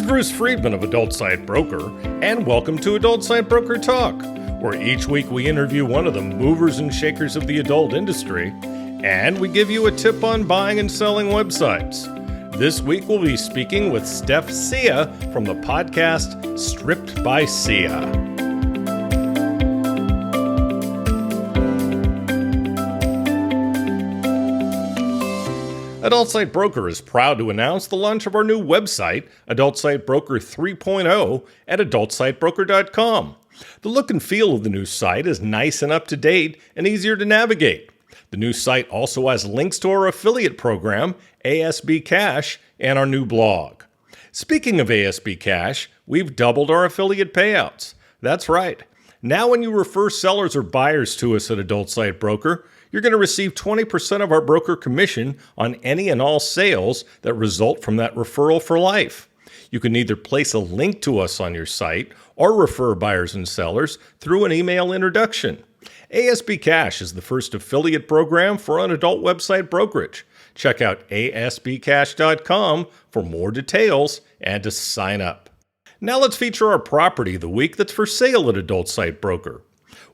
Bruce Friedman of Adult Site Broker, and welcome to Adult Site Broker Talk, where each week we interview one of the movers and shakers of the adult industry, and we give you a tip on buying and selling websites. This week we'll be speaking with Steph Sia from the podcast Stripped by Sia. Adult Site Broker is proud to announce the launch of our new website, Adult Site Broker 3.0, at adultsitebroker.com. The look and feel of the new site is nice and up-to-date and easier to navigate. The new site also has links to our affiliate program, ASB Cash, and our new blog. Speaking of ASB Cash, we've doubled our affiliate payouts. That's right. Now when you refer sellers or buyers to us at Adult Site Broker, you're going to receive 20% of our broker commission on any and all sales that result from that referral for life. You can either place a link to us on your site or refer buyers and sellers through an email introduction. ASB Cash is the first affiliate program for an adult website brokerage. Check out asbcash.com for more details and to sign up. Now let's feature our property of the week that's for sale at Adult Site Broker.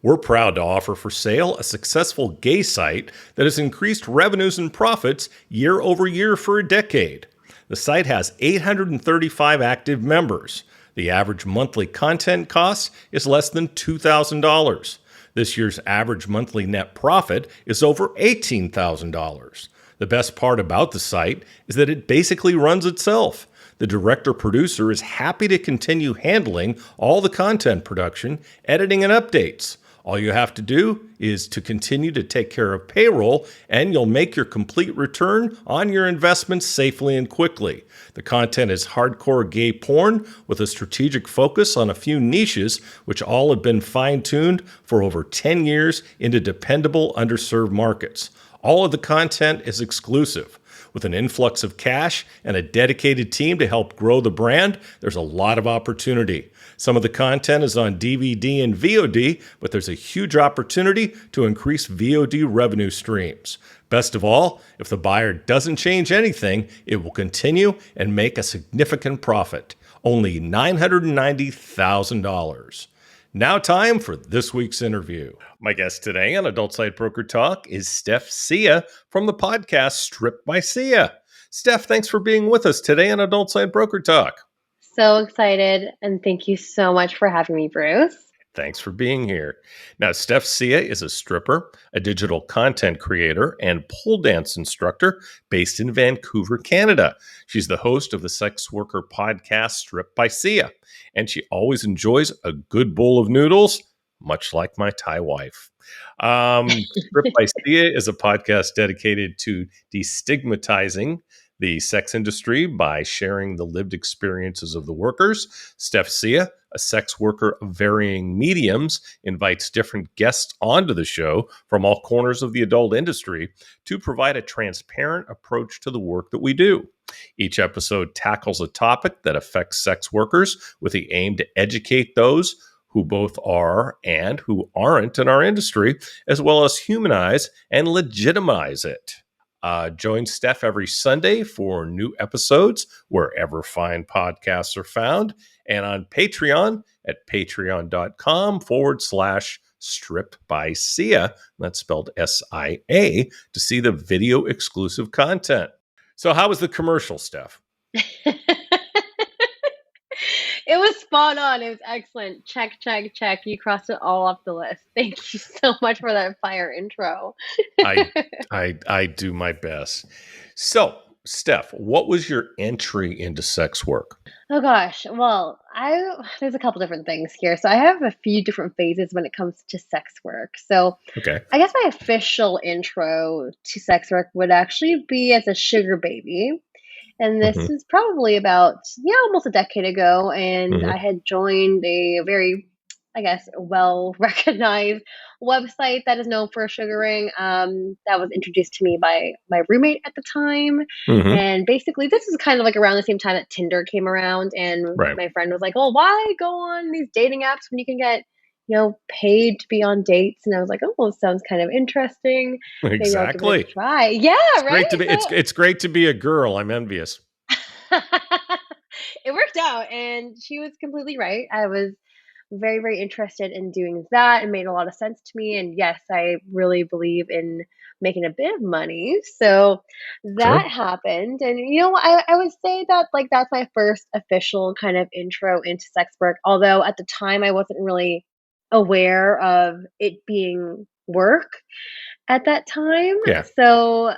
We're proud to offer for sale a successful gay site that has increased revenues and profits year over year for a decade. The site has 835 active members. The average monthly content cost is less than $2,000. This year's average monthly net profit is over $18,000. The best part about the site is that it basically runs itself. The director-producer is happy to continue handling all the content production, editing, and updates. All you have to do is to continue to take care of payroll, and you'll make your complete return on your investments safely and quickly. The content is hardcore gay porn with a strategic focus on a few niches, which all have been fine-tuned for over 10 years into dependable underserved markets. All of the content is exclusive. With an influx of cash and a dedicated team to help grow the brand, there's a lot of opportunity. Some of the content is on DVD and VOD, but there's a huge opportunity to increase VOD revenue streams. Best of all, if the buyer doesn't change anything, it will continue and make a significant profit. Only $990,000. Now time for this week's interview. My guest today on Adult Site Broker Talk is Steph Sia from the podcast Stripped by Sia. Steph, thanks for being with us today on Adult Site Broker Talk. So excited, and thank you so much for having me, Bruce. Thanks for being here. Now, Steph Sia is a stripper, a digital content creator, and pole dance instructor based in Vancouver, Canada. She's the host of the sex worker podcast Stripped by Sia, and she always enjoys a good bowl of noodles, much like my Thai wife. Stripped by Sia is a podcast dedicated to destigmatizing the sex industry by sharing the lived experiences of the workers. Steph Sia, a sex worker of varying mediums, invites different guests onto the show from all corners of the adult industry to provide a transparent approach to the work that we do. Each episode tackles a topic that affects sex workers with the aim to educate those who both are and who aren't in our industry, as well as humanize and legitimize it. Join Steph every Sunday for new episodes wherever fine podcasts are found, and on Patreon at patreon.com/stripped by Sia. That's spelled S-I-A, to see the video exclusive content. So how was the commercial, Steph? It was spot on. It was excellent. Check, check, check. You crossed it all off the list. Thank you so much for that fire intro. I do my best. So, Steph, what was your entry into sex work? Oh gosh. Well, there's a couple different things here. So I have a few different phases when it comes to sex work. So Okay. I guess my official intro to sex work would actually be as a sugar baby. And this Mm-hmm. is probably about, almost a decade ago. And Mm-hmm. I had joined a very, I guess, well-recognized website that is known for sugaring. That was introduced to me by my roommate at the time. Mm-hmm. And basically, this is kind of like around the same time that Tinder came around. And Right. my friend was like, "Oh, why go on these dating apps when you can get, paid to be on dates?" And I was like, "Oh, sounds kind of interesting. Maybe I'll give it a Exactly. try." Yeah, It's right. great to be. It's great to be a girl. I'm envious. it worked out, and she was completely right. I was very, very interested in doing that. It made a lot of sense to me. And yes, I really believe in making a bit of money. So that Sure. happened. And I would say that like that's my first official kind of intro into sex work. Although at the time I wasn't really aware of it being work at that time. Yeah. So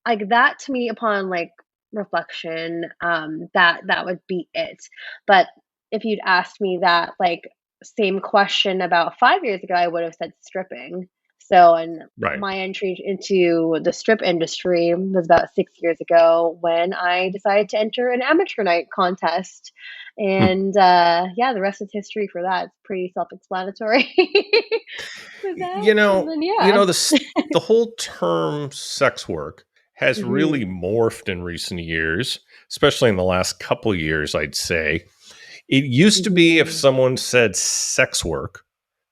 like that to me upon like reflection, that would be it. But if you'd asked me that like same question about 5 years ago, I would have said stripping. So and Right. my entry into the strip industry was about 6 years ago when I decided to enter an amateur night contest. Hmm. And yeah, the rest is history for that. It's pretty self-explanatory for that. And then yeah. The whole term sex work has really Mhm. morphed in recent years, especially in the last couple of years, I'd say. It used to be if Mhm. someone said sex work,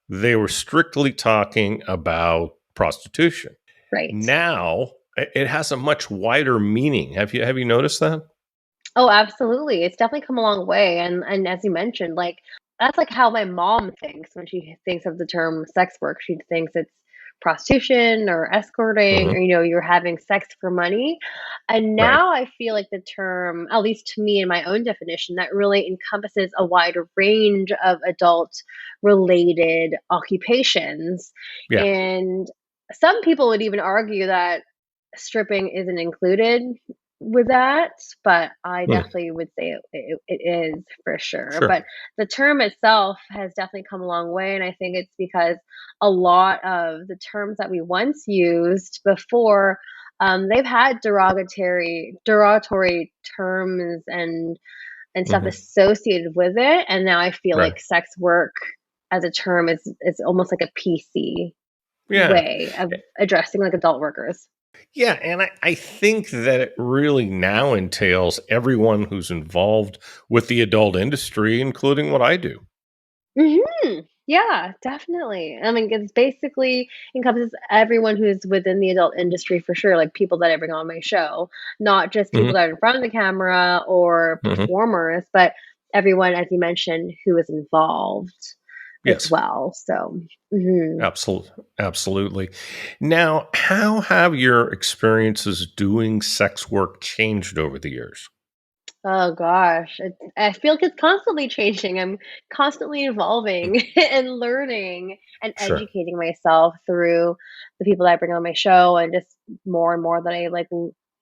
they were strictly talking about prostitution. Right. Now, it has a much wider meaning. Have you noticed that? Oh, absolutely. It's definitely come a long way, and as you mentioned, like, that's, like, how my mom thinks when she thinks of the term sex work. She thinks it's prostitution or escorting or, Mhm. you're having sex for money, and Right. now I feel like the term, at least to me in my own definition, that really encompasses a wider range of adult-related occupations, Yeah. and some people would even argue that stripping isn't included with that, but I Mm. definitely would say it is for sure. Sure. But the term itself has definitely come a long way, and I think it's because a lot of the terms that we once used before, they've had derogatory terms and stuff Mhm. associated with it, and now I feel Right. like sex work as a term is almost like a PC Yeah. way of addressing like adult workers. Yeah, and I think that it really now entails everyone who's involved with the adult industry, including what I do. Mhm. Yeah, definitely. I mean, it's basically encompasses everyone who's within the adult industry for sure, like people that I bring on my show, not just people Mhm. that are in front of the camera or Mhm. performers, but everyone, as you mentioned, who is involved as Yes, well. So, mhm. absolutely. Now, how have your experiences doing sex work changed over the years? Oh gosh, I feel like it's constantly changing. I'm constantly Mm. evolving and learning and Sure. educating myself through the people that I bring on my show and just more and more that I like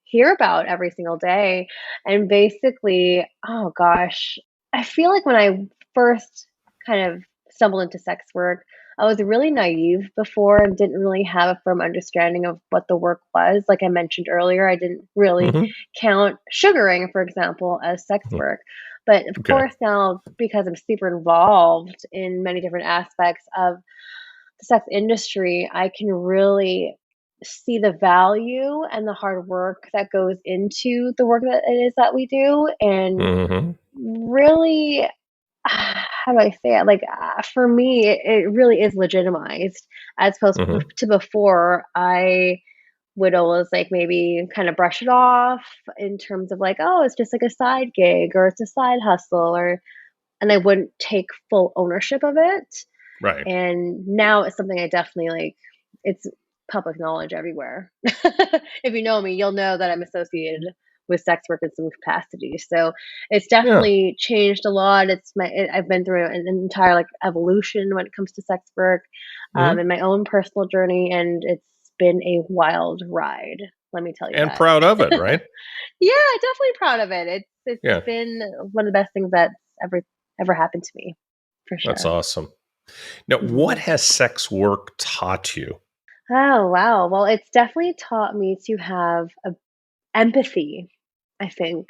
hear about every single day. And basically, oh gosh, I feel like when I first kind of stumbled into sex work, I was really naive before and didn't really have a firm understanding of what the work was. Like I mentioned earlier, I didn't really Mhm. count sugaring, for example, as sex Mhm. work. But of Okay. course, now because I'm super involved in many different aspects of the sex industry, I can really see the value and the hard work that goes into the work that it is that we do. And Mhm. really, how do I say it? Like, for me, it really is legitimized as opposed Mhm. to before. I would always like maybe kind of brush it off in terms of like, oh, it's just like a side gig or it's a side hustle and I wouldn't take full ownership of it. Right. And now it's something I definitely like it's public knowledge everywhere. If you know me, you'll know that I'm associated with sex work in some capacity. So it's Yeah. definitely changed a lot. I've been through an entire like evolution when it comes to sex work, Mhm. in my own personal journey, and it's been a wild ride. Let me tell you And that. proud of it, right? Yeah, definitely proud of it. It's Yeah. been one of the best things that's ever happened to me, for That's sure. awesome. Now, what Mhm. has sex work taught you? Oh, wow. Well, it's definitely taught me to have empathy, I think.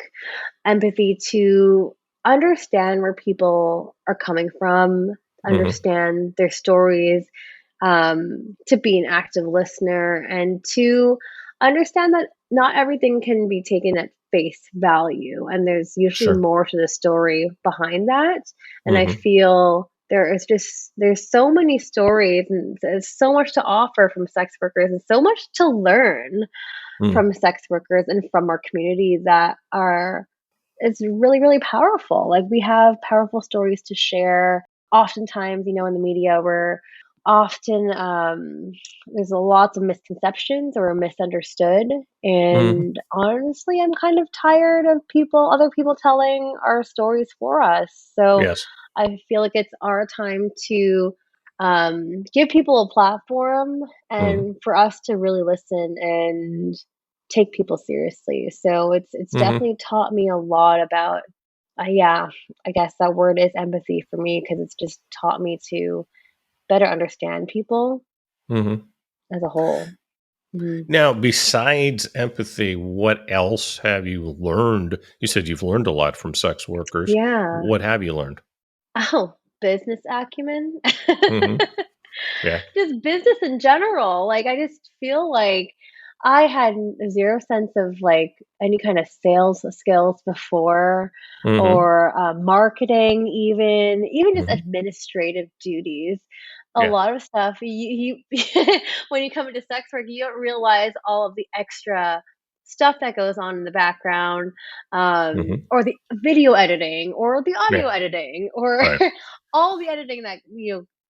Empathy to understand where people are coming from, Mhm. understand their stories, to be an active listener, and to understand that not everything can be taken at face value. And there's usually Sure. more to the story behind that. And I Mhm. feel there's so many stories and there's so much to offer from sex workers and so much to learn Mm. from sex workers and from our community that are it's really, really powerful. Like, we have powerful stories to share. Oftentimes, in the media, we're often, there's a lots of misconceptions or misunderstood, Mhm. and honestly, I'm kind of tired of other people telling our stories for us. So, Yes. I feel like it's our time to, give people a platform Mhm. and for us to really listen and take people seriously. So it's Mhm. definitely taught me a lot about yeah, I guess that word is empathy for me because it's just taught me to better understand people Mhm. as a whole. Mhm. Now, besides empathy, what else have you learned? You said you've learned a lot from sex workers. Yeah. What have you learned? Oh, business acumen. Mhm. Yeah. Just business in general. Like, I just feel like I had 0 sense of, like, any kind of sales skills before Mhm. or, marketing even just Mhm. administrative duties. A Yeah. lot of stuff you when you come into sex work, you don't realize all of the extra stuff that goes on in the background, Mhm. or the video editing or the audio Yeah. editing or Right. all the editing that,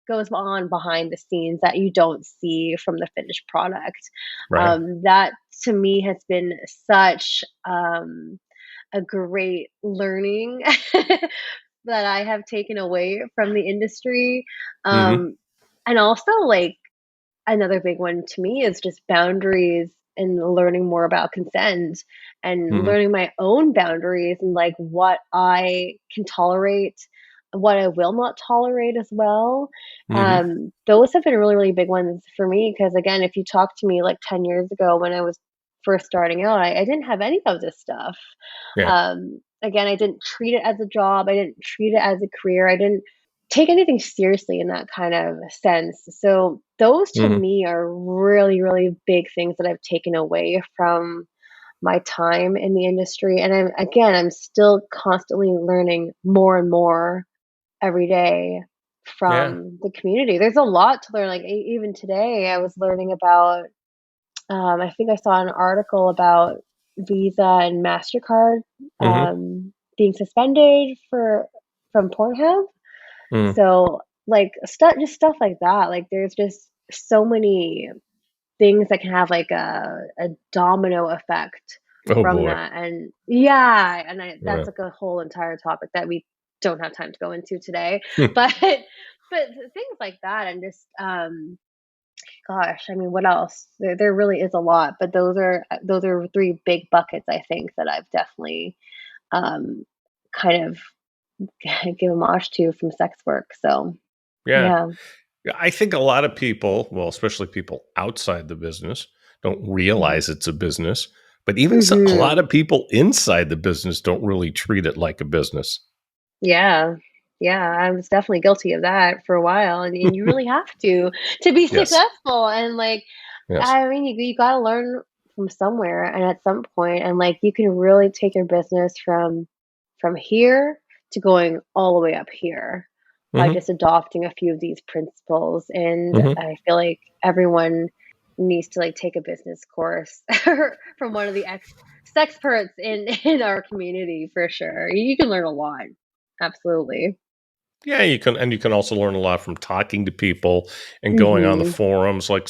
goes on behind the scenes that you don't see from the finished product. Right. That to me has been such a great learning that I have taken away from the industry. Mhm. Um, and also, like, another big one to me is just boundaries and learning more about consent and Mhm. learning my own boundaries and like what I can tolerate, what I will not tolerate as well. Mhm. Those have been really, really big ones for me because, again, if you talked to me like 10 years ago when I was first starting out, I didn't have any of this stuff. Yeah. Again, I didn't treat it as a job, I didn't treat it as a career, I didn't take anything seriously in that kind of sense. So those to Mhm. me are really, really big things that I've taken away from my time in the industry. And I'm still constantly learning more and more every day Yeah. from the community. There's a lot to learn. Like even today, I was learning about. I think I saw an article about Visa and Mastercard Mhm. being suspended for from Pornhub. Mhm. So, like, just stuff like that, like, there's just so many things that can have, like, a domino effect Oh from boy. that, and yeah, and Yeah. that's, like, a whole entire topic that we don't have time to go into today, Hmm. but things like that and just, gosh, I mean, what else? There really is a lot, but those are 3 big buckets, I think, that I've definitely, um, kind of give homage to from sex work, so, Yeah. yeah. Yeah, I think a lot of people, well, especially people outside the business, don't Mhm. realize it's a business. But even a lot Mhm. of people inside the business don't really treat it like a business. Yeah. Yeah, I was definitely guilty of that for a while, and you really have to be Yes. successful, and, like, Yes. I mean, you gotta learn from somewhere and at some point, and, like, you can really take your business from here to going all the way up here by Hmm. just adopting a few of these principles, and Hmm. I feel like everyone needs to, like, take a business course from one of the sexperts in our community for sure. You can learn a lot. Absolutely. Yeah, you can also learn a lot from talking to people and going on the Mhm. forums like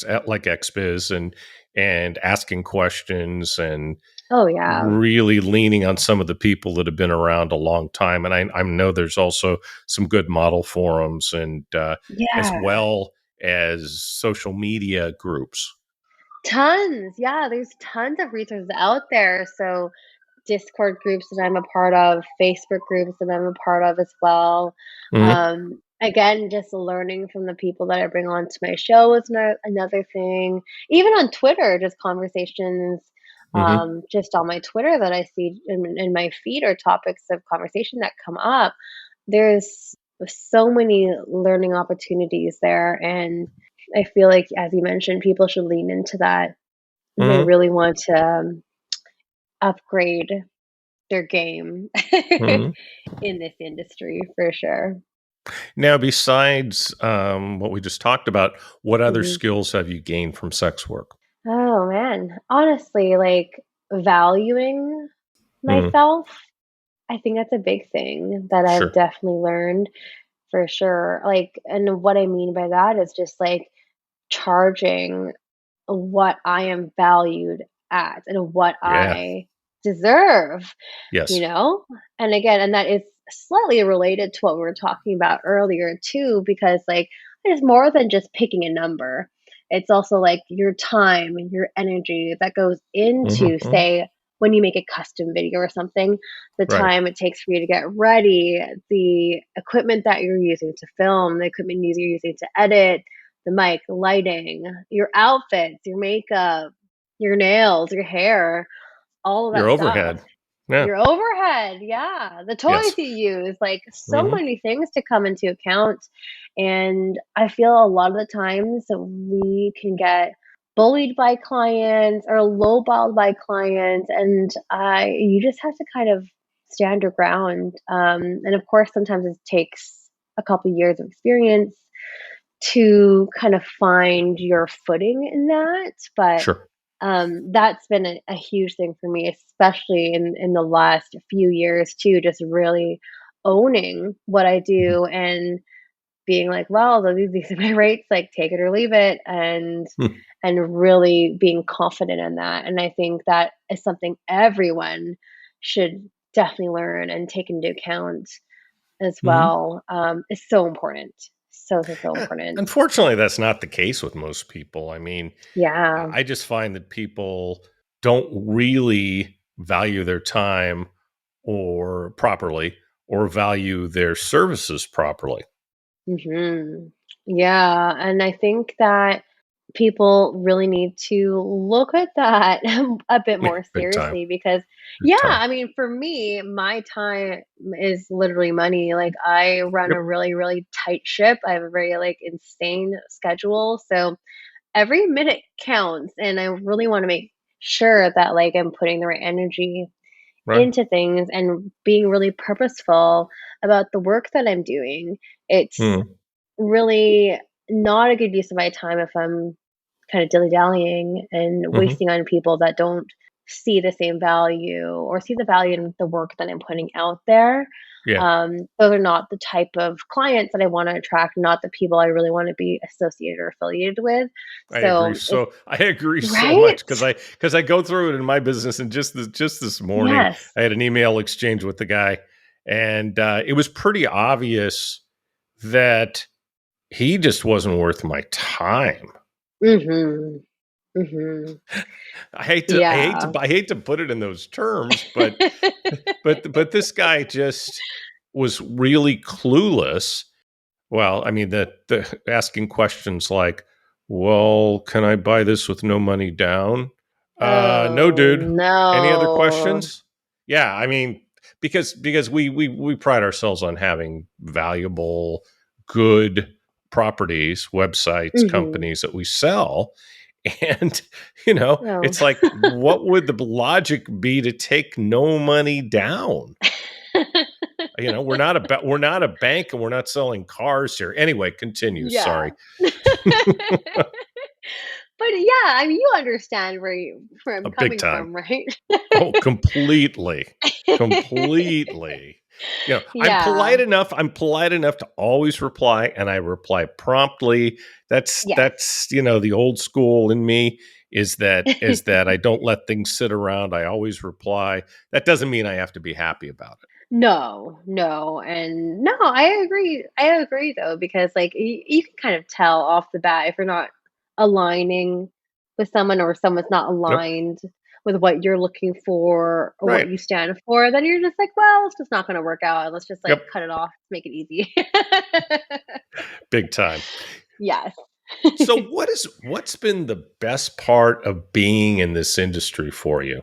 XBiz and asking questions and Oh, yeah. really leaning on some of the people that have been around a long time. And I know there's also some good model forums and as Yeah. well as social media groups. Tons. Yeah, there's tons of resources out there. So, Discord groups that I'm a part of, Facebook groups that I'm a part of as well. Hmm. Again, just learning from the people that I bring onto my show is another thing. Even on Twitter, just conversations, Hmm. just on my Twitter that I see in my feed or topics of conversation that come up. There's so many learning opportunities there, and I feel like, as you mentioned, people should lean into that. They Hmm. really want to upgrade their game Hmm. in this industry for sure. Now, besides what we just talked about, what other Mhm. skills have you gained from sex work? Oh man, honestly, like valuing Hmm. myself I think that's a big thing that I've Sure. definitely learned for sure. Like, and what I mean by that is just like charging what I am valued at and what Yeah. I deserve, you Yes. know? And again, and that is slightly related to what we were talking about earlier too, because like it's more than just picking a number. It's also like your time and your energy that goes into, Hmm. say, when you make a custom video or something, the Right. time it takes for you to get ready, the equipment that you're using to film, the equipment you're using to edit, the mic, the lighting, your outfits, your makeup, your nails, your hair, all of Your that stuff. overhead. Yeah. Your overhead, yeah, the toys Yes. you use, like, so Hmm. many things to come into account, and I feel a lot of the times that we can get bullied by clients or lowballed by clients, and I you just have to kind of stand your ground, and of course, sometimes it takes a couple years of experience to kind of find your footing in that, but Sure. that's been a huge thing for me, especially in the last few years too, just really owning what I Mhm. do and being like, well, these are my rates, like take it or leave it, Hmm. and really being confident in that. And I think that is something everyone should definitely learn and take into account as Hmm. well. It's so important. So important. Unfortunately, that's not the case with most people. I mean, Yeah. I just find that people don't really value their time or properly or value their services properly. Mhm. Yeah, and I think that people really need to look at that a bit Yeah, more big time. seriously because Big yeah, time. I mean, for me, my time is literally money. Like I run Yep. a really, really tight ship. I have a very like insane schedule. So every minute counts and I really want to make sure that like I'm putting the right energy Right. into things and being really purposeful about the work that I'm doing. It's Mm. really not a good use of my time if I'm kind of dilly-dallying and Hmm. wasting on people that don't see the same value or see the value in the work that I'm putting out there. Yeah. Those are not the type of clients that I want to attract, not the people I really want to be associated or affiliated with. I agree. So it's So I agree so right. much because I go through it in my business, and just this morning Yes. I had an email exchange with the guy, and it was pretty obvious that he just wasn't worth my time. Mhm. Mhm. Yeah. I hate to put it in those terms, but this guy just was really clueless. Well, I mean, the asking questions like, "Well, can I buy this with no money down?" No, Oh, dude. Any other no. questions? Yeah, I mean, because we pride ourselves on having valuable, good properties, websites, Mhm. companies that we sell, and Oh. it's like, what would the logic be to take no money down? We're not a bank, and we're not selling cars here. Anyway, continue. Yeah. Sorry. But yeah, I mean, you understand where I'm A big coming time. from, right? Oh, completely. Completely. Yeah. I'm polite enough to always reply, and I reply promptly. Yes. That's, the old school in me is that I don't let things sit around. I always reply. That doesn't mean I have to be happy about it. No, no, and no, I agree. I agree though, because like you can kind of tell off the bat if you're not aligning with someone or someone's not Yep. aligned with what you're looking for or what Right. you stand for, then you're just like, well, it's just not going to work out. Let's just like Yep. cut it off, make it easy. Big time. Yes. So what's been the best part of being in this industry for you?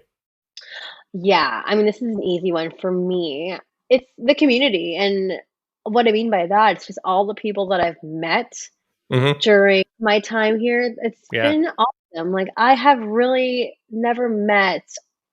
Yeah, I mean, this is an easy one for me. It's the community, and what I mean by that, it's just all the people that I've met Mhm. during my time here. It's Yeah. been awesome. Like, I have really never met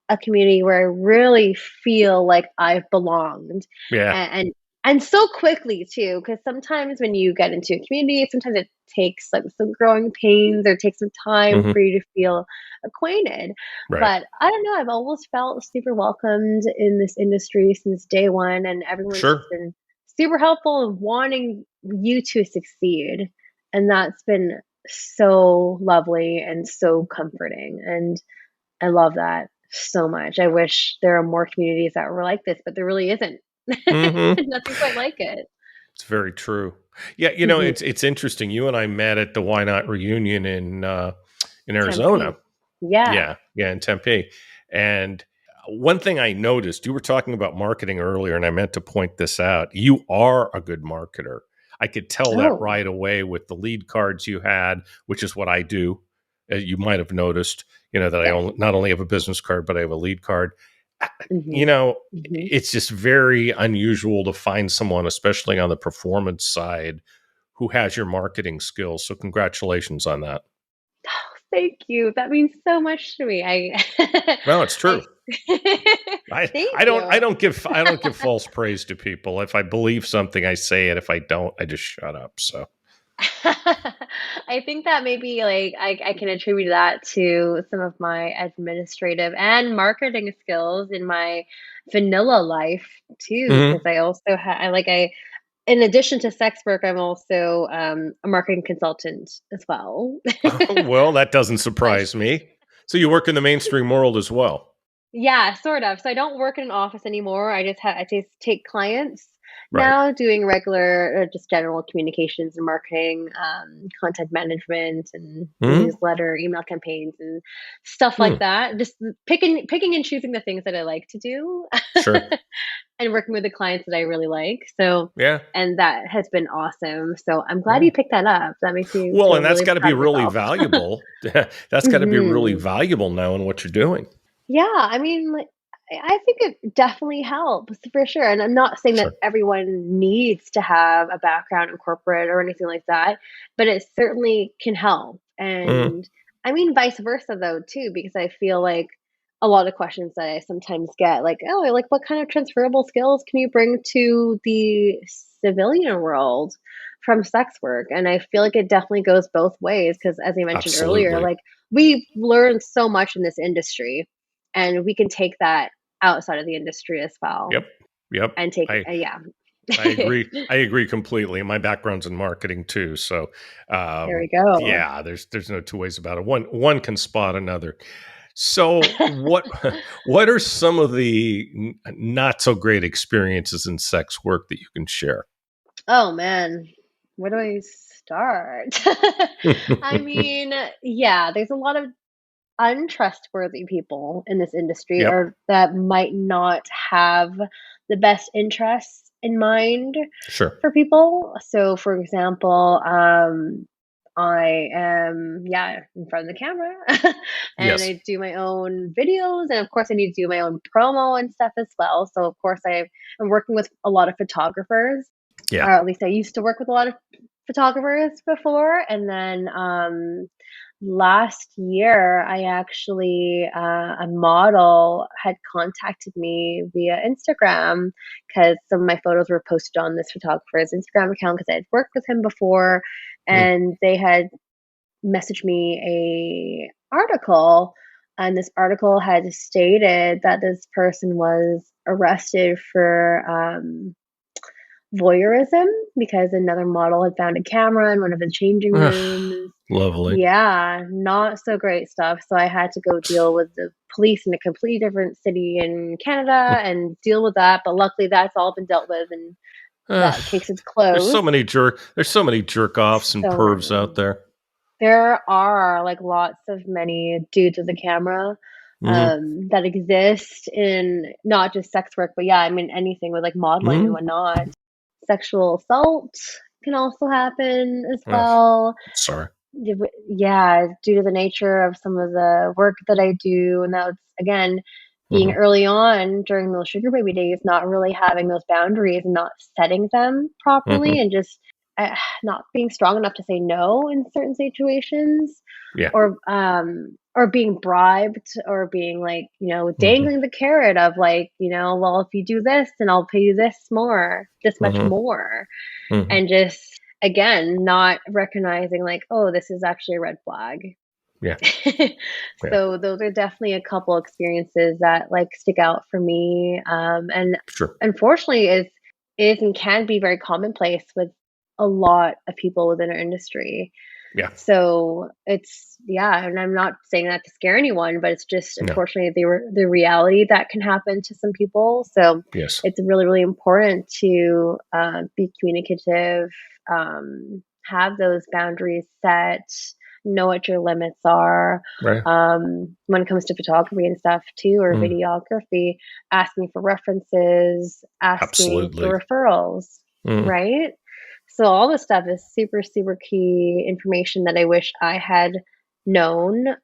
a community where I really feel like I've belonged Yeah. and And so quickly too, because sometimes when you get into a community, sometimes it takes like some growing pains or takes some time Hmm. for you to feel acquainted. Right. But I don't know, I've always felt super welcomed in this industry since day one, and everyone's Sure. just been super helpful and wanting you to succeed. And that's been so lovely and so comforting. And I love that so much. I wish there are more communities that were like this, but there really isn't. Hmm. Nothing quite like it. It's very true. Yeah, Mhm. it's interesting. You and I met at the Why Not reunion in Arizona. Tempe. Yeah. Yeah, yeah, in Tempe. And one thing I noticed, you were talking about marketing earlier, and I meant to point this out. You are a good marketer. I could tell that Oh. right away with the lead cards you had, which is what I do. You might have noticed, that I Yes. not only have a business card, but I have a lead card. You Mhm. know, Mhm. it's just very unusual to find someone, especially on the performance side, who has your marketing skills. So, congratulations on that. Thank you. That means so much to me. Well, it's true. I I Thank I don't I you. don't give I don't give false praise to people. If I believe something, I say it. If I don't, I just shut up. So I think that maybe like I can attribute that to some of my administrative and marketing skills in my vanilla life too, because Mhm. I also I in addition to sex work, I'm also a marketing consultant as well. Well, that doesn't I surprise me. So you work in the mainstream world as well, Yeah, sort of. So I don't work in an office anymore. I just take clients right? now, doing regular, just general communications and marketing, content management, and Mhm. newsletter, email campaigns, and stuff like Hmm. that. Just picking and choosing the things that I like to do, Sure. and working with the clients that I really like. So, Yeah. and that has been awesome. So I'm glad Yeah. you picked that up. That makes me Well, feel and that's really got to be proud of really myself. valuable. That's got to be really Mhm. valuable now in what you're doing. Yeah, I mean, like, I think it definitely helps for sure. And I'm not saying that Sure. everyone needs to have a background in corporate or anything like that, but it certainly can help. Mhm. And I mean, vice versa though, too, because I feel like a lot of questions that I sometimes get, like, oh, like, what kind of transferable skills can you bring to the civilian world from sex work? And I feel like it definitely goes both ways because, as I mentioned earlier, Absolutely. like, we learn so much in this industry, and we can take that outside of the industry as well Yep. Yep. and take I yeah. I agree. I agree completely. My background's in marketing too, so There we go. yeah, there's no two ways about it. One can spot another. So what what are some of the not so great experiences in sex work that you can share? Oh, man. Where do I start? I mean, yeah, there's a lot of untrustworthy people in this industry, Yep. or that might not have the best interests in mind Sure. for people. So, for example, I am, yeah, in front of the camera and Yes. I do my own videos. And of course, I need to do my own promo and stuff as well. So, of course, I'm working with a lot of photographers, Yeah. or at least I used to work with a lot of photographers before. And then last year, I actually, a model had contacted me via Instagram because some of my photos were posted on this photographer's Instagram account because I had worked with him before, Mm. and they had messaged me a article, and this article had stated that this person was arrested for voyeurism because another model had found a camera in one of the changing Ugh, rooms. lovely. Yeah, not so great stuff. So I had to go deal with the police in a completely different city in Canada and deal with that. But luckily, that's all been dealt with, and Ugh, that case is closed. there's so many jerk offs and So pervs many. out there. There are like lots of many dudes with a camera Mhm. that exist in not just sex work, but yeah, I mean anything with like modeling and Mhm. whatnot. Sexual assault can also happen as Ugh, well. sorry. Yeah, due to the nature of some of the work that I do, and that's again being Mhm. early on during those sugar baby days, not really having those boundaries and not setting them Mhm. properly, and just not being strong enough to say no in certain situations, Yeah. or or being bribed or being like, Mm-hmm. dangling the carrot of like, well, if you do this, then I'll pay you this much Mm-hmm. more. Mm-hmm. And just, again, not recognizing like, oh, this is actually a red flag. Yeah. Yeah. So those are definitely a couple experiences that like stick out for me. And Sure. unfortunately is and can be very commonplace with a lot of people within our industry. Yeah. So it's, yeah, and I'm not saying that to scare anyone, but it's just No. unfortunately the reality that can happen to some people. So Yes. it's really, really important to be communicative, have those boundaries set, know what your limits are. Right. When it comes to photography and stuff too, or Mm. videography, asking for references, asking Absolutely. for referrals, Mm. right? So all this stuff is super, super key information that I wish I had known,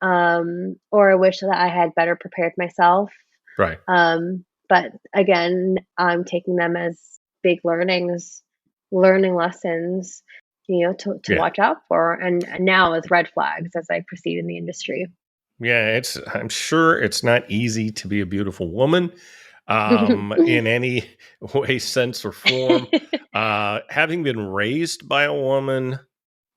or I wish that I had better prepared myself. Right. But again, I'm taking them as big learning lessons, to Yeah. watch out for, and now as red flags as I proceed in the industry. Yeah. I'm sure it's not easy to be a beautiful woman, in any way, sense, or form. Having been raised by a woman,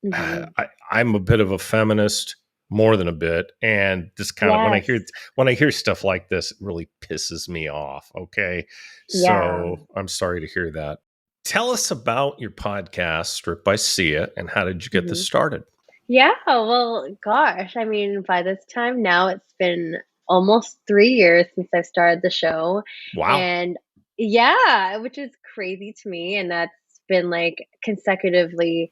Hmm. I'm a bit of a feminist, more than a bit, and this kind of Yes. when I hear stuff like this, it really pisses me off. Okay, Yeah. so I'm sorry to hear that. Tell us about your podcast, Strip by Sia, and how did you get this Hmm. started? Yeah, well, gosh, I mean, by this time now it's been almost 3 years since I've started the show. Wow. And yeah, which is crazy to me. And that's been like consecutively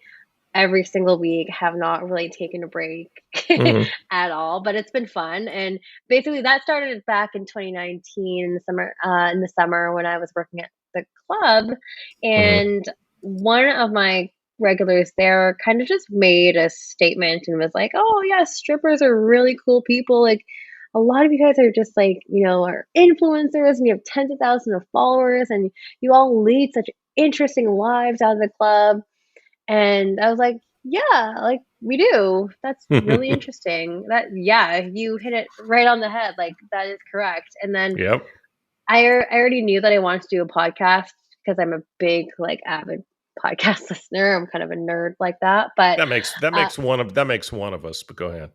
every single week, have not really taken a break Hmm. at all, but it's been fun. And basically that started back in 2019 in the summer when I was working at the club. Hmm. And one of my regulars there kind of just made a statement and was like, "Oh yeah, strippers are really cool people. Like a lot of you guys are just like, are influencers and you have tens of thousands of followers and you all lead such interesting lives out of the club." And I was like, "Yeah, like we do. That's really interesting." Yeah, you hit it right on the head. Like that is correct. And then Yep. I already knew that I wanted to do a podcast because I'm a big like avid podcast listener. I'm kind of a nerd like that. But uh, That makes one of us. But go ahead.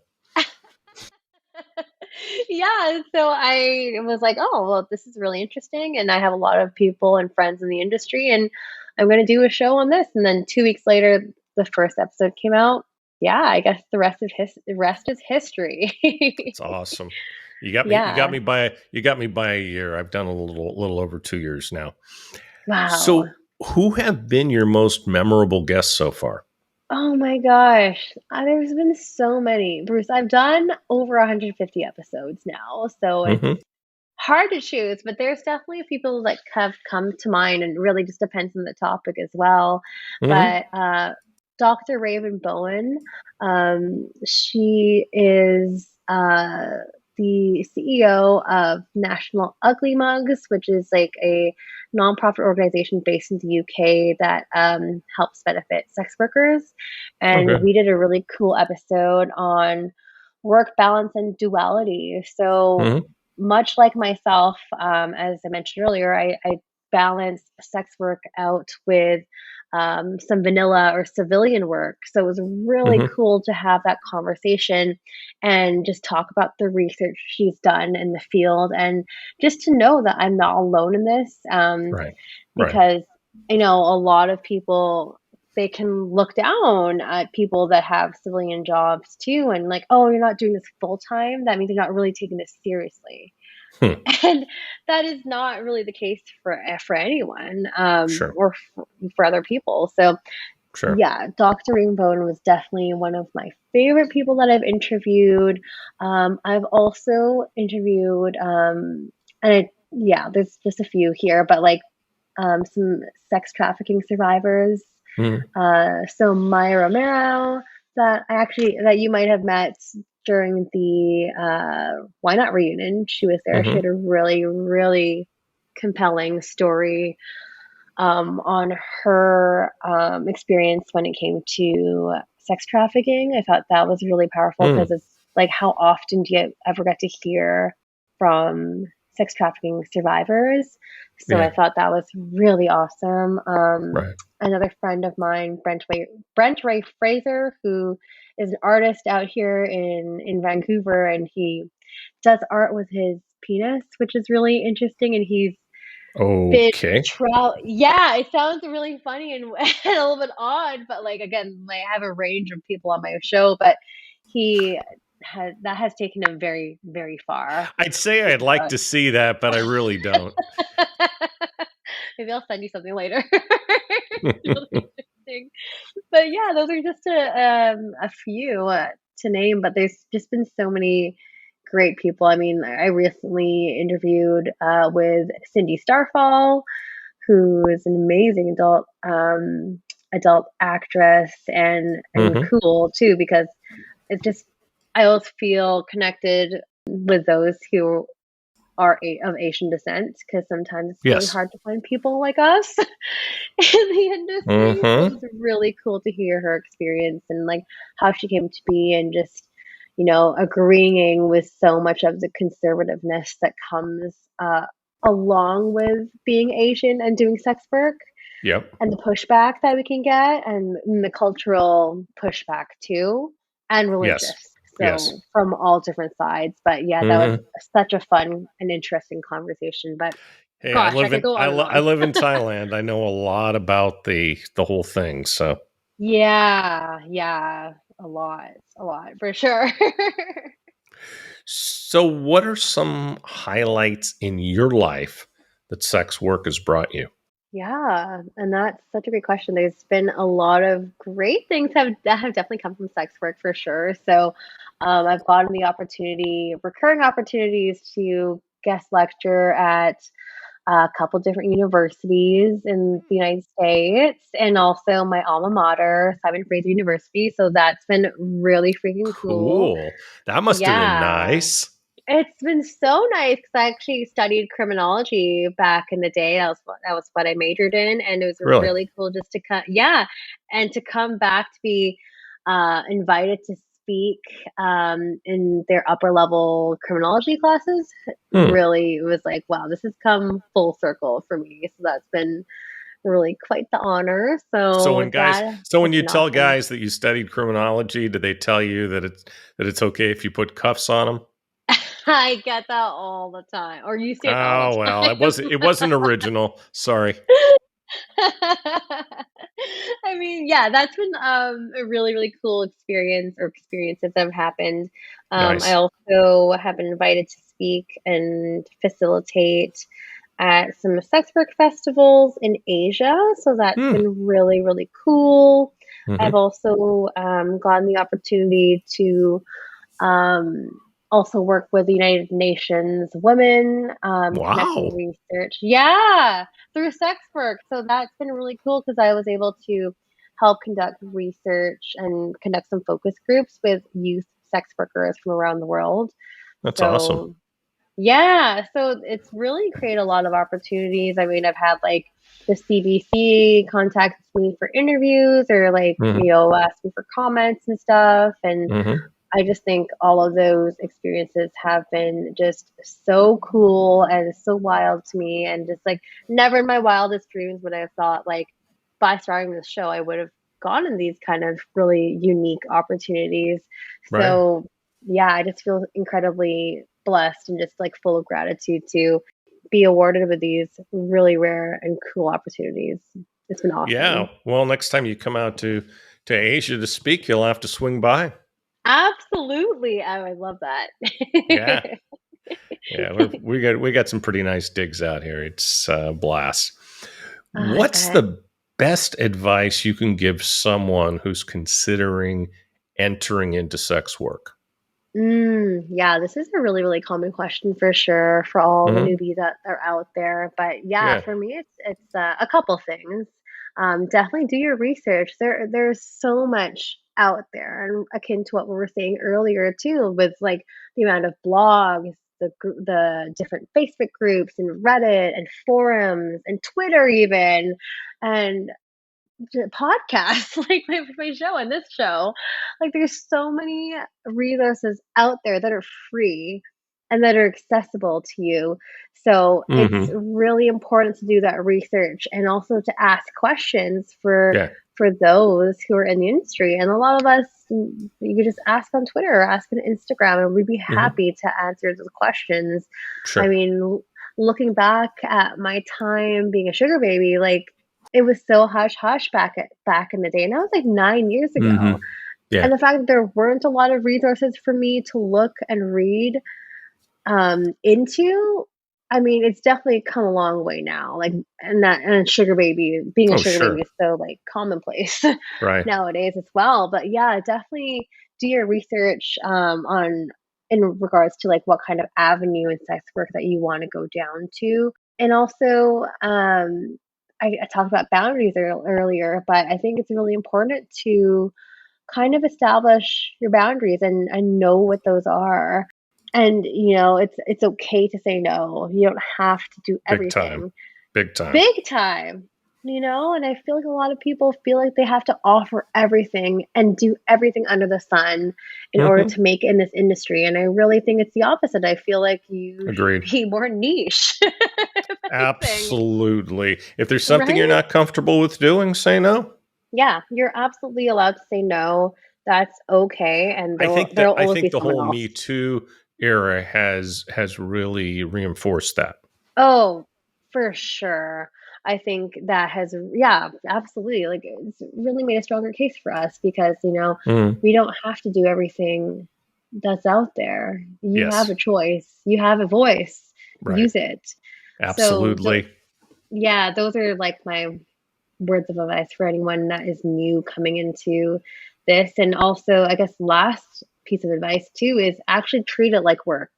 yeah, so I was like, "Oh, well, this is really interesting." And I have a lot of people and friends in the industry, and I'm going to do a show on this. And then 2 weeks later, the first episode came out. Yeah, I guess the rest is history. It's awesome. Yeah. You got me by a year. I've done a little over 2 years now. Wow. So, who have been your most memorable guests so far? Oh my gosh. There's been so many. Bruce, I've done over 150 episodes now, so it's Hmm. hard to choose, but there's definitely people that have come to mind, and really just depends on the topic as well. Hmm. But Dr. Raven Bowen, she is the CEO of National Ugly Mugs, which is like a nonprofit organization based in the UK that helps benefit sex workers. And Okay. we did a really cool episode on work balance and duality. So Hmm. much like myself, as I mentioned earlier, I balance sex work out with some vanilla or civilian work. So it was really Hmm. cool to have that conversation and just talk about the research she's done in the field, and just to know that I'm not alone in this, Right. Right. because a lot of people, they can look down at people that have civilian jobs too, and like, oh, you're not doing this full time, that means you're not really taking this seriously. Hmm. And that is not really the case for anyone, Sure. or for other people. So Sure. yeah, Dr. Rainbone was definitely one of my favorite people that I've interviewed. I've also interviewed, yeah, there's just a few here, but like some sex trafficking survivors. Hmm. So Maya Romero, that you might have met during the Why Not reunion. She was there. She Hmm. had a really, really compelling story on her experience when it came to sex trafficking. I thought that was really powerful Hmm. because it's like, how often do you ever get to hear from sex trafficking survivors? So I Yeah. thought that was really awesome. Right. Another friend of mine, Brent Ray Fraser, who is an artist out here in Vancouver, and he does art with his penis, which is really interesting. And he's been Okay. yeah, it sounds really funny and a little bit odd, but, like, again, like, I have a range of people on my show, but he has taken him very, very far. I'd say I'd like Uh, to see that, but I really don't. Maybe I'll send you something later. Really interesting. But, yeah, those are just a few, to name, but there's just been so many great people. I mean, I recently interviewed, with Cindy Starfall, who is an amazing adult actress and Hmm. cool too, because it just I always feel connected with those who are of Asian descent, because sometimes it's really Yes. hard to find people like us in the industry. So it Hmm. was really cool to hear her experience and, like, how she came to be, and just, agreeing with so much of the conservativeness that comes along with being Asian and doing sex work, Yep. and the pushback that we can get, and the cultural pushback too, and religious. Yes. Yes. So from all different sides. But yeah, that was Hmm. such a fun and interesting conversation. But Hey, gosh, I could go on and I on. live in Thailand. I know a lot about the whole thing. So, Yeah, yeah, a lot for sure. what are some highlights in your life that sex work has brought you? Yeah, and that's such a great question. There's been a lot of great things that have definitely come from sex work for sure. So, I've gotten the recurring opportunities to guest lecture at a couple different universities in the United States, and also my alma mater, Simon Fraser University. So that's been really freaking cool. Cool. That must have been Yeah. nice. It's been so nice because I actually studied criminology back in the day. That was what I majored in, and it was Really? really cool just to come, yeah, and to come back to be invited to speak in their upper level criminology classes. Hmm. Really, it was like, wow, this has come full circle for me. So that's been really quite the honor. So that So has when you been tell awesome. guys that you studied criminology, do they tell you that it's okay if you put cuffs on them? I get that all the time, or you say that all Oh the well, time. it wasn't original. Sorry. I mean, yeah, that's been a really, really cool experiences that have happened. I Nice. also have been invited to speak and facilitate at some sex work festivals in Asia, so that's Hmm. been really, really cool. I've Hmm. also gotten the opportunity to um, also work with the United Nations Women, conducting Wow. research. Yeah, through sex work. So that's been really cool because I was able to help conduct research and conduct some focus groups with youth sex workers from around the world. That's awesome. So yeah, so it's really created a lot of opportunities. I mean, I've had like the CBC contact me for interviews, or like, Hmm. ask me for comments and stuff. And Hmm. I just think all of those experiences have been just so cool and so wild to me, and just like never in my wildest dreams would I have thought, like, by starting this show I would have gone in these kind of really unique opportunities. Right. So yeah, I just feel incredibly blessed and just like full of gratitude to be awarded with these really rare and cool opportunities. It's been Yeah. awesome. Well, next time you come out to Asia to speak, you'll have to swing by. Absolutely. I would love Yeah. that. Yeah. We got some pretty nice digs out here. It's a blast. Oh, I What's bet. the best advice you can give someone who's considering entering into sex work? Yeah, this is a really, really common question for sure for all the Hmm. newbies that are out there. But yeah, Yeah. for me, it's a couple things. Definitely do your research. There's so much out there, and akin to what we were saying earlier too, with like the amount of blogs, the different Facebook groups and Reddit and forums and Twitter even, and podcasts, like my show and this show. Like, there's so many resources out there that are free and that are accessible to you. So it's Hmm. really important to do that research and also to ask questions Yeah. for those who are in the industry. And a lot of us, you could just ask on Twitter or ask on Instagram, and we'd be Hmm. happy to answer those questions. I Sure. mean, looking back at my time being a sugar baby, like, it was so hush hush back in the day, and that was, like, 9 years Hmm. ago, Yeah. and the fact that there weren't a lot of resources for me to look and read, into, I mean, it's definitely come a long way now, like, and sugar baby being a Oh, sugar baby sure. is so, like, commonplace Right. nowadays as well, but yeah, definitely do your research, on in regards to, like, what kind of avenue in sex work that you wanna go down to, and also, I talked about boundaries earlier, but I think it's really important to kind of establish your boundaries and know what those are. And, it's okay to say no. You don't have to do Big time. everything. Big time. Big time, and I feel like a lot of people feel like they have to offer everything and do everything under the sun in order Hmm. to make it in this industry, and I really think it's the opposite. I feel like you should Agreed. be more niche, if anything, Absolutely. If there's something you're right? not comfortable with doing, say no. Yeah, you're absolutely allowed to say no. That's okay, and there'll I always be think the someone whole else. Me Too era has really reinforced that. Oh, for sure. I think that has, yeah, absolutely. Like, it's really made a stronger case for us because, Mm. we don't have to do everything that's out there. You have Yes. a choice, you have a voice, Right. use it. So, Absolutely. yeah, those are like my words of advice for anyone that is new coming into this. And also, I guess, last piece of advice too is actually treat it like work.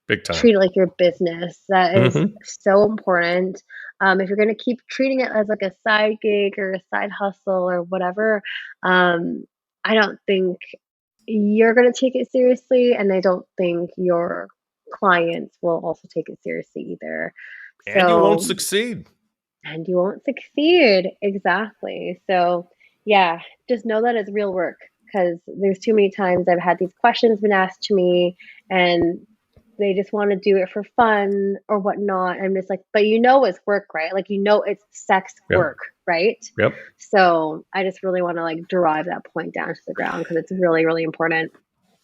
Big time. Treat it like your business. That is Hmm. so important. If you're going to keep treating it as like a side gig or a side hustle or whatever, um, I don't think you're going to take it seriously, and I don't think your clients will also take it seriously either. And you won't So, succeed. and you won't succeed. Exactly. So, yeah, just know that it's real work because there's too many times I've had these questions been asked to me, and they just want to do it for fun or whatnot. I'm just like, but it's work, right? Like, it's sex Yep. work, right? Yep. So I just really want to, like, drive that point down to the ground because it's really, really important.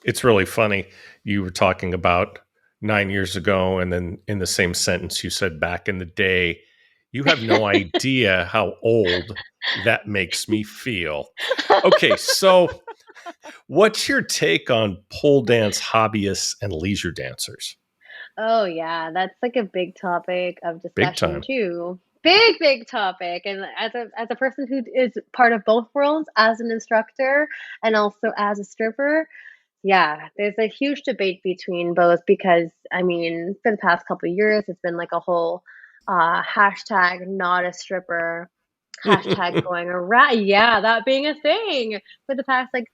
It's really funny. You were talking about 9 years ago, and then in the same sentence, you said back in the day. You have no idea how old that makes me feel. Okay, so what's your take on pole dance hobbyists and leisure dancers? Oh yeah, that's like a big topic of Big discussion time. too. Big, big topic. And as a person who is part of both worlds, as an instructor and also as a stripper, yeah, there's a huge debate between both because I mean, for the past couple of years, it's been like a whole hashtag not a stripper hashtag Too going around. Yeah, that being a thing for the past like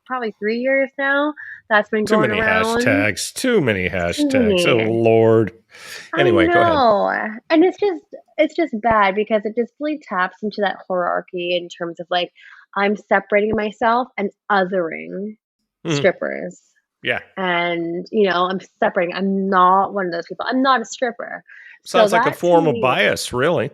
probably 3 years now. That's been going many around. hashtags. Too many Too hashtags. Oh, many. Lord. I Anyway, go ahead. know, and it's just bad because it just really taps into that hierarchy in terms of, like, I'm separating myself and othering Mhm. strippers, Yeah. and, I'm not one of those people. I'm not a stripper. So Sounds like a that to form of me, bias, really.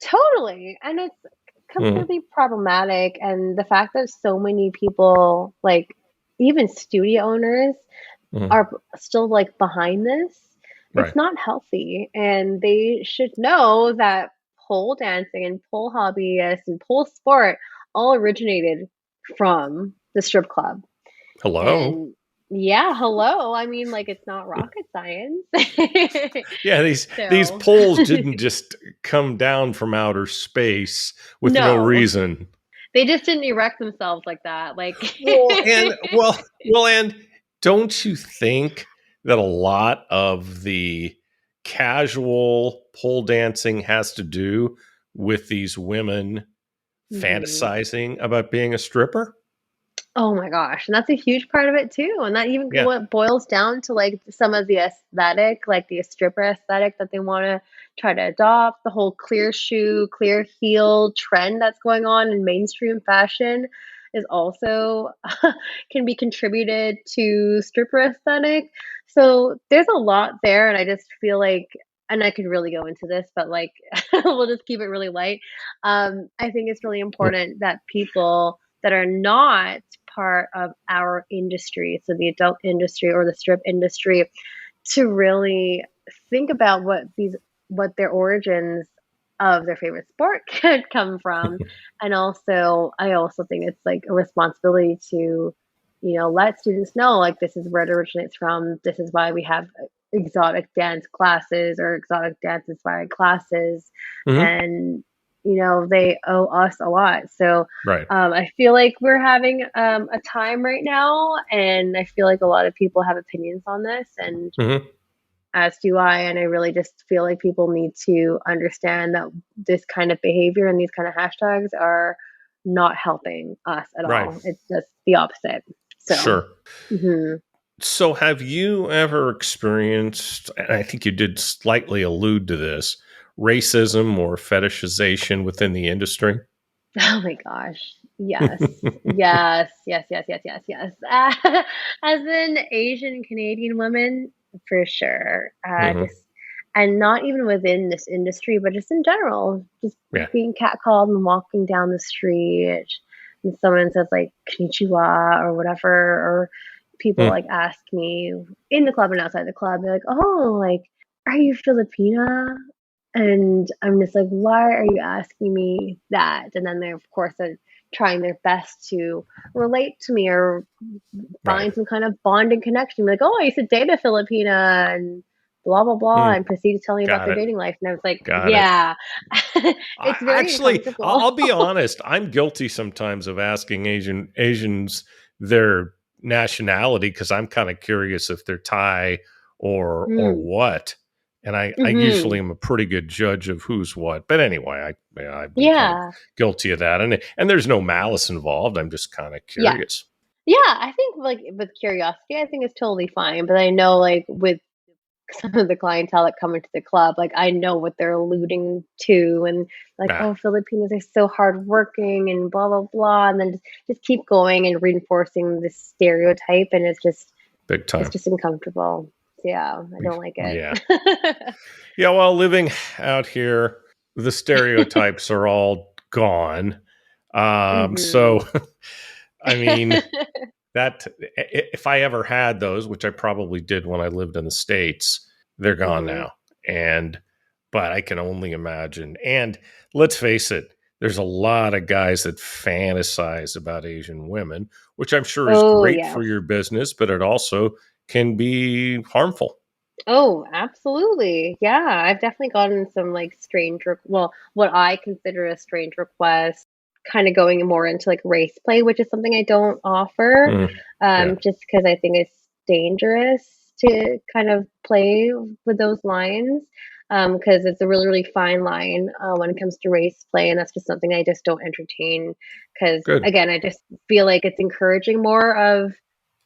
totally, and it's Mhm. completely problematic, and the fact that so many people, like, even studio owners Mhm. are still, like, behind this, it's Right. not healthy, and they should know that pole dancing and pole hobbyists and pole sport all originated from the strip club, Hello. and yeah, hello, I mean, like, it's not rocket science. Yeah, these So poles didn't just come down from outer space with no no, reason. they just didn't erect themselves like that, like And don't you think that a lot of the casual pole dancing has to do with these women Mhm. fantasizing about being a stripper? Oh my gosh, and that's a huge part of it too, and that even Yeah. what boils down to, like, some of the aesthetic, like the stripper aesthetic that they wanna try to adopt, the whole clear shoe, clear heel trend that's going on in mainstream fashion is also can be contributed to stripper aesthetic. So, there's a lot there, and I just feel like and I could really go into this, but, like, we'll just keep it really light. I think it's really Mm. important that people that are not part of our industry, so the adult industry or the strip industry, to really think about what their origins of their favorite sport could come from. And also, I also think it's like a responsibility to, let students know like this is where it originates from. This is why we have exotic dance classes or exotic dance inspired classes. Hmm. And, they owe us a lot. So Right. I feel like we're having a time right now, and I feel like a lot of people have opinions on this, and Hmm. as do I. And I really just feel like people need to understand that this kind of behavior and these kind of hashtags are not helping us at Right. all. It's just the opposite. So, Sure. mhm. So, have you ever experienced, and I think you did slightly allude to this, racism or fetishization within the industry? Oh my gosh. Yes. Yes. Yes. Yes. Yes. Yes. Yes. As an Asian Canadian woman, for sure. Hmm. Just and not even within this industry, but just in general, just Yeah. being catcalled and walking down the street, and someone says like "konnichiwa" or whatever, or people Mm. like ask me in the club and outside the club, they're like, "Oh, like, are you Filipina?" And I'm just like, why are you asking me that? And then they, of course, are trying their best to relate to me or Right. find some kind of bonding connection. Like, oh, I used to date a Filipina and blah, blah, blah, Mm. and proceed to tell me about Got their it. dating life. And I was like, Got it. yeah, I it's very actually, uncomfortable. I'll be honest. I'm guilty sometimes of asking Asians their nationality because I'm kind of curious if they're Thai or Mm. what. And I Hmm. usually am a pretty good judge of who's what. But anyway, yeah, I've been kind of Yeah. guilty of that, and there's no malice involved. I'm just kind of Yeah. curious. Yeah. I think like with curiosity, I think it's totally fine. But I know like with some of the clientele that come into the club, like I know what they're alluding to, and like, Ah, oh, Filipinos are so hardworking and blah blah blah, and then just keep going and reinforcing this stereotype, and big it's time. just uncomfortable. So, yeah, I don't like Yeah. it. Yeah, well, living out here, the stereotypes are all gone. Hmm. So, I mean, that if I ever had those, which I probably did when I lived in the States, they're gone Hmm. now. And, but I can only imagine. And let's face it, there's a lot of guys that fantasize about Asian women, which I'm sure is Oh great for yes. your business, but it also can be harmful. Oh, absolutely. Yeah, I've definitely gotten some like well, what I consider a strange request, kind of going more into like race play, which is something I don't offer, Mm, yeah, just because I think it's dangerous to kind of play with those lines, because it's a really, really fine line when it comes to race play, and that's just something I just don't entertain. Because good. again, I just feel like it's encouraging more of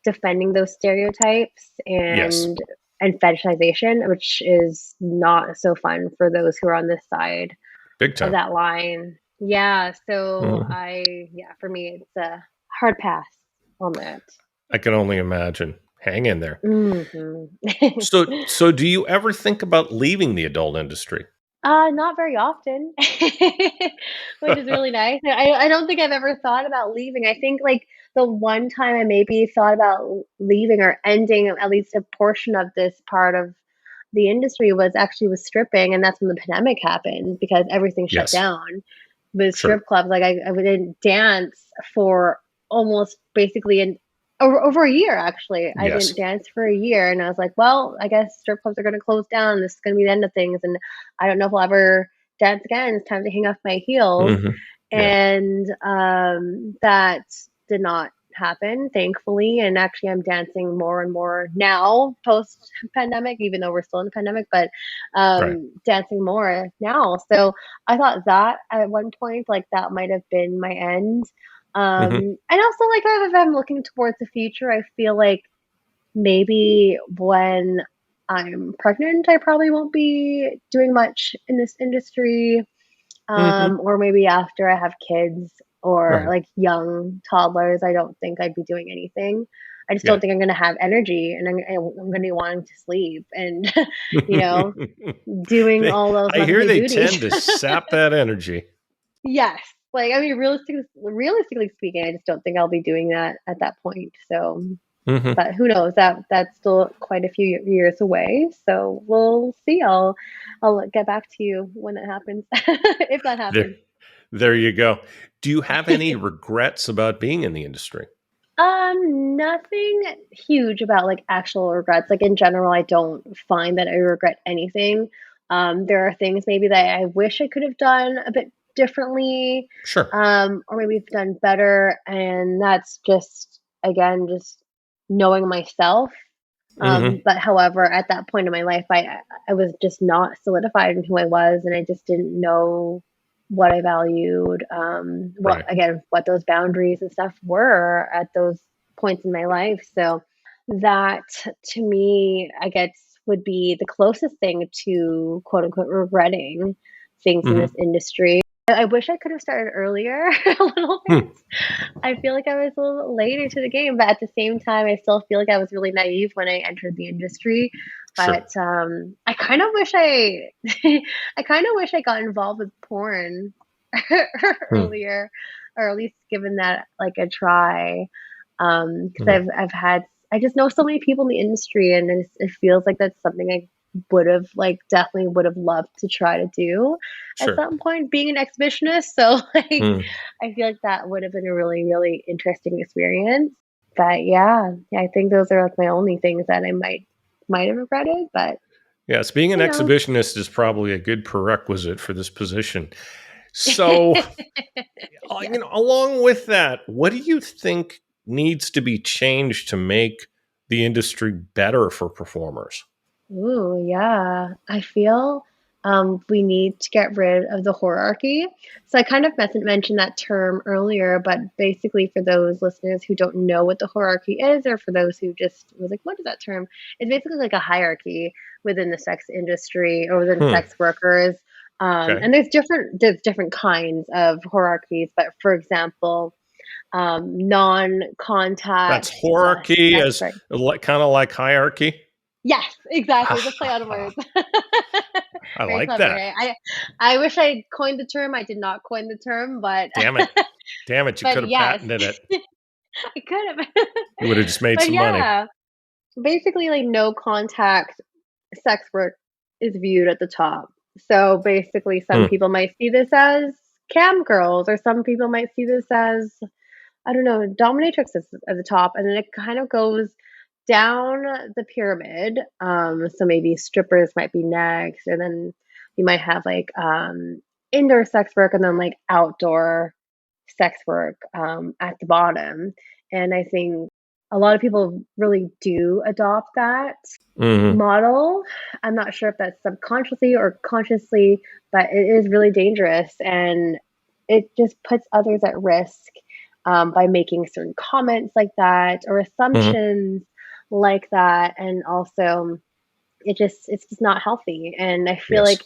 defending those stereotypes Yes, and fetishization, which is not so fun for those who are on this side big of time. that line. Yeah, so Mhm. yeah, for me, it's a hard pass on that. I can only imagine. Hang in there. Hmm. So do you ever think about leaving the adult industry? Not very often, which is really nice. I don't think I've ever thought about leaving. I think like the one time I maybe thought about leaving or ending at least a portion of this part of the industry was actually with stripping, and that's when the pandemic happened because everything shut Yes, down with sure. strip clubs. Like I didn't dance for almost basically over a year. Actually, I didn't Yes. dance for a year, and I was like, well, I guess strip clubs are going to close down. This is going to be the end of things, and I don't know if I'll ever dance again. It's time to hang off my heels, Mhm. Yeah, and that did not happen, thankfully. And actually, I'm dancing more and more now, post pandemic, even though we're still in the pandemic, but right. dancing more now. So I thought that at one point, like that might have been my end. Hmm. And also, like, if I'm looking towards the future, I feel like maybe when I'm pregnant, I probably won't be doing much in this industry. Hmm. Or maybe after I have kids or Right. like young toddlers, I don't think I'd be doing anything. I just don't Yeah. think I'm going to have energy, and I'm going to be wanting to sleep and, you know, doing all those I hear motherly they duties. tend to sap that energy. Yes. Like, I mean, realistically speaking, I just don't think I'll be doing that at that point. So, Hmm. but who knows? That's still quite a few years away. So we'll see. I'll get back to you when that happens, if that There, happens. there you go. Do you have any regrets about being in the industry? Nothing huge about like actual regrets. Like in general, I don't find that I regret anything. There are things maybe that I wish I could have done a bit differently, Sure. or maybe have done better. And that's just, again, just knowing myself. Hmm. But however, at that point in my life, I was just not solidified in who I was, and I just didn't know what I valued, what Right. again, what those boundaries and stuff were at those points in my life. So that to me, I guess, would be the closest thing to quote unquote regretting things in Hmm. this industry. I wish I could have started earlier a little bit. Hmm. I feel like I was a little later to the game, but at the same time, I still feel like I was really naive when I entered the industry. Sure. But I kind of wish I, I kind of wish I got involved with porn Hmm. earlier, or at least given that like a try. Because Hmm. I've had, I just know so many people in the industry, and it feels like that's something I would have like definitely would have loved to try to do at Sure. some point, being an exhibitionist. So like Hmm. I feel like that would have been a really, really interesting experience. But yeah, I think those are like my only things that I might have regretted, but Yes, being an who knows? exhibitionist is probably a good prerequisite for this position. So, Yes. along with that, what do you think needs to be changed to make the industry better for performers? Ooh, yeah. I feel we need to get rid of the hierarchy. So I kind of mentioned that term earlier, but basically for those listeners who don't know what the hierarchy is, or for those who just was like, what is that term? It's basically like a hierarchy within the sex industry or within Hmm. sex workers. Okay. And there's different kinds of hierarchies, but for example, That's non-contact hierarchy sex as work. kind of like hierarchy. Yes, exactly. The play on words. I Very like clever. that. Eh? I wish I coined the term. I did not coin the term, but Damn it. Damn it. You but could have yes, patented it. I could have. You would have just made But some money. yeah, basically, like no contact sex work is viewed at the top. So basically, some Hmm. people might see this as cam girls, or some people might see this as, I don't know, dominatrix is at the top, and then it kind of goes down the pyramid. So maybe strippers might be next, and then you might have like indoor sex work, and then like outdoor sex work at the bottom. And I think a lot of people really do adopt that Hmm. model. I'm not sure if that's subconsciously or consciously, but it is really dangerous, and it just puts others at risk by making certain comments like that or Hmm. assumptions like that. And also, it's just not healthy. And I feel Yes. like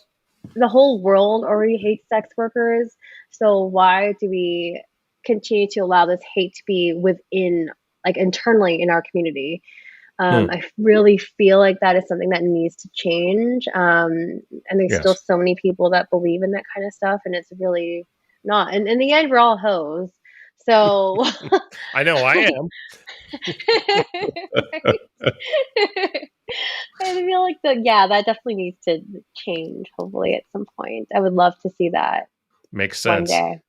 the whole world already hates sex workers, so why do we continue to allow this hate to be within, like, internally in our community? Hmm. I really feel like that is something that needs to change. And there's still Yes. so many people that believe in that kind of stuff, and it's really not. And in the end, we're all hoes. So, I know I like, am. right? I feel like yeah, that definitely needs to change. Hopefully, at some point, I would love to see that Makes one sense. day.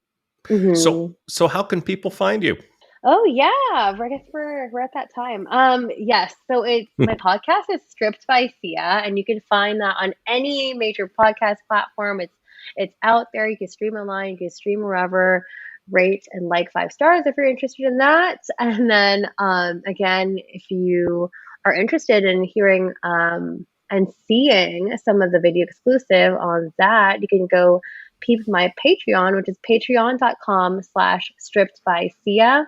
So, Hmm. how can people find you? Oh yeah, I guess we're at that time. Yes. So it's my podcast is Stripped by Sia, and you can find that on any major podcast platform. It's out there. You can stream online. You can stream wherever. Rate and like 5 stars if you're interested in that. And then again, if you are interested in hearing and seeing some of the video exclusive on that, you can go my Patreon, which is patreon.com/strippedbysia.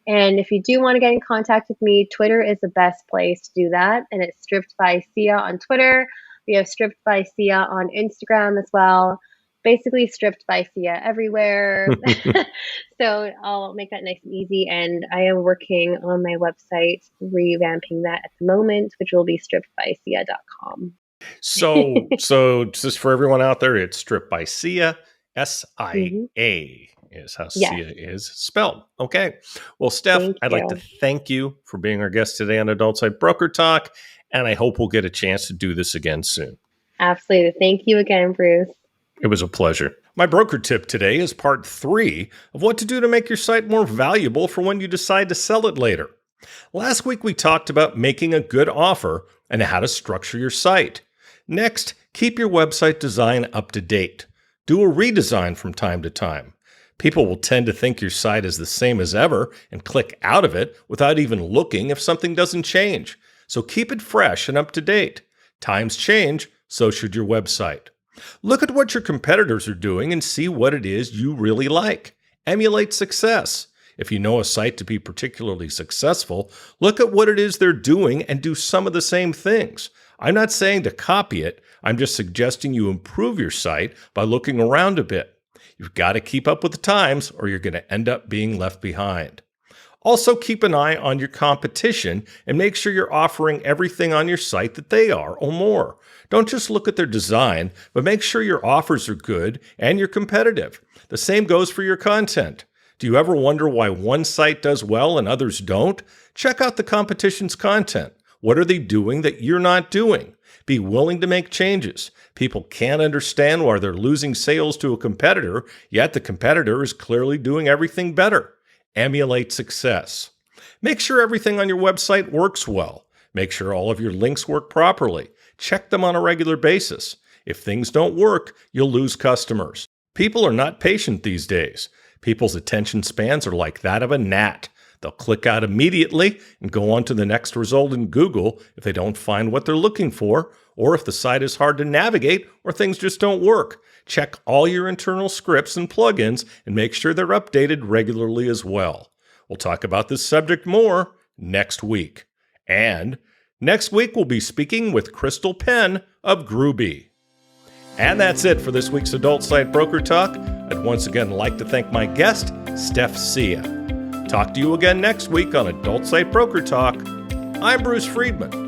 And if you do want to get in contact with me, Twitter is the best place to do that. And it's Stripped by Sia on Twitter. We have Stripped by Sia on Instagram as well. Basically, Stripped by Sia everywhere. So I'll make that nice and easy. And I am working on my website, revamping that at the moment, which will be strippedbysia.com. So just for everyone out there, it's Stripped by Sia, Mm-hmm. SIA is how Yes. Sia is spelled. Okay. Well, Steph, Thank I'd like you. to thank you for being our guest today on Adult Site Broker Talk, and I hope we'll get a chance to do this again soon. Absolutely. Thank you again, Bruce. It was a pleasure. My broker tip today is part 3 of what to do to make your site more valuable for when you decide to sell it later. Last week, we talked about making a good offer and how to structure your site. Next, keep your website design up to date. Do a redesign from time to time. People will tend to think your site is the same as ever and click out of it without even looking if something doesn't change. So keep it fresh and up to date. Times change, so should your website. Look at what your competitors are doing and see what it is you really like. Emulate success. If you know a site to be particularly successful, look at what it is they're doing and do some of the same things. I'm not saying to copy it. I'm just suggesting you improve your site by looking around a bit. You've got to keep up with the times or you're going to end up being left behind. Also, keep an eye on your competition and make sure you're offering everything on your site that they are or more. Don't just look at their design, but make sure your offers are good and you're competitive. The same goes for your content. Do you ever wonder why one site does well and others don't? Check out the competition's content. What are they doing that you're not doing? Be willing to make changes. People can't understand why they're losing sales to a competitor, yet the competitor is clearly doing everything better. Emulate success. Make sure everything on your website works well. Make sure all of your links work properly. Check them on a regular basis. If things don't work, you'll lose customers. People are not patient these days. People's attention spans are like that of a gnat. They'll click out immediately and go on to the next result in Google if they don't find what they're looking for, or if the site is hard to navigate or things just don't work. Check all your internal scripts and plugins and make sure they're updated regularly as well. We'll talk about this subject more next week. And next week, we'll be speaking with Crystal Penn of Groovy. And that's it for this week's Adult Site Broker Talk. I'd once again like to thank my guest, Steph Sia. Talk to you again next week on Adult Site Broker Talk. I'm Bruce Friedman.